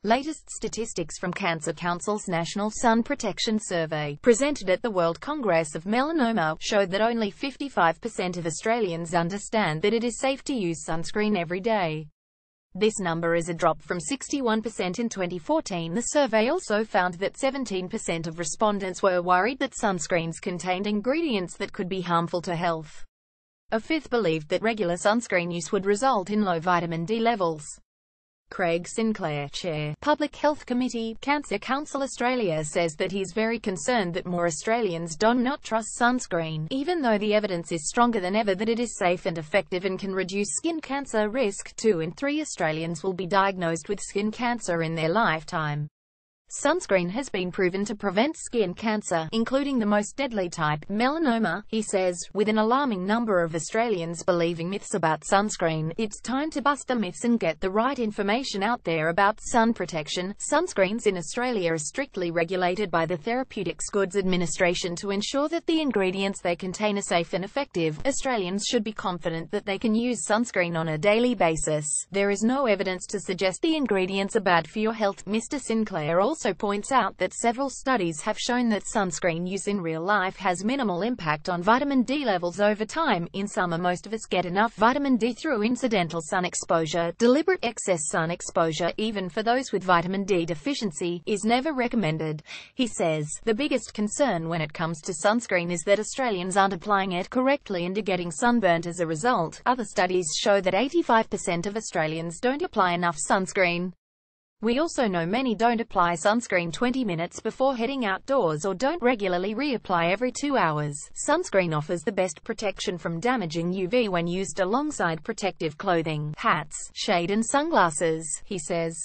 Latest statistics from Cancer Council's National Sun Protection Survey, presented at the World Congress of Melanoma, showed that only 55% of Australians understand that it is safe to use sunscreen every day. This number is a drop from 61% in 2014. The survey also found that 17% of respondents were worried that sunscreens contained ingredients that could be harmful to health. A fifth believed that regular sunscreen use would result in low vitamin D levels. Craig Sinclair, Chair, Public Health Committee, Cancer Council Australia, says that he's very concerned that more Australians do not trust sunscreen, even though the evidence is stronger than ever that it is safe and effective and can reduce skin cancer risk. 2 in 3 Australians will be diagnosed with skin cancer in their lifetime. Sunscreen has been proven to prevent skin cancer, including the most deadly type, melanoma, he says. With an alarming number of Australians believing myths about sunscreen, it's time to bust the myths and get the right information out there about sun protection. Sunscreens in Australia are strictly regulated by the Therapeutics Goods Administration to ensure that the ingredients they contain are safe and effective. Australians should be confident that they can use sunscreen on a daily basis. There is no evidence to suggest the ingredients are bad for your health. Mr. Sinclair also points out that several studies have shown that sunscreen use in real life has minimal impact on vitamin D levels over time. In summer, most of us get enough vitamin D through incidental sun exposure. Deliberate excess sun exposure, even for those with vitamin D deficiency, is never recommended. He says, the biggest concern when it comes to sunscreen is that Australians aren't applying it correctly and are getting sunburnt as a result. Other studies show that 85% of Australians don't apply enough sunscreen. We also know many don't apply sunscreen 20 minutes before heading outdoors or don't regularly reapply every 2 hours. Sunscreen offers the best protection from damaging UV when used alongside protective clothing, hats, shade and sunglasses, he says.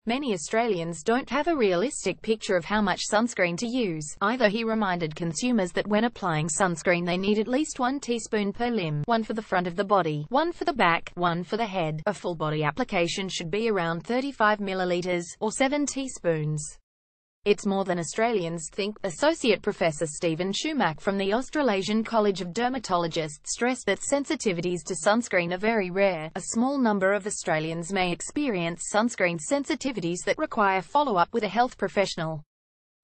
Many Australians don't have a realistic picture of how much sunscreen to use. Either he reminded consumers that when applying sunscreen they need at least 1 teaspoon per limb, 1 for the front of the body, 1 for the back, 1 for the head. A full body application should be around 35 milliliters, or 7 teaspoons. It's more than Australians think. Associate Professor Stephen Shumack from the Australasian College of Dermatologists stressed that sensitivities to sunscreen are very rare. A small number of Australians may experience sunscreen sensitivities that require follow-up with a health professional.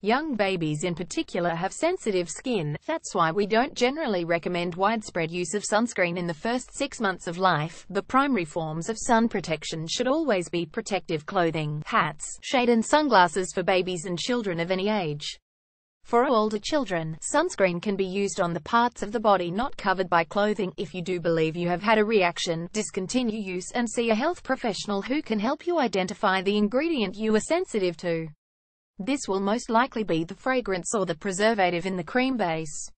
Young babies in particular have sensitive skin. That's why we don't generally recommend widespread use of sunscreen in the first 6 months of life. The primary forms of sun protection should always be protective clothing, hats, shade and sunglasses for babies and children of any age. For older children, sunscreen can be used on the parts of the body not covered by clothing. If you do believe you have had a reaction, discontinue use and see a health professional who can help you identify the ingredient you are sensitive to. This will most likely be the fragrance or the preservative in the cream base.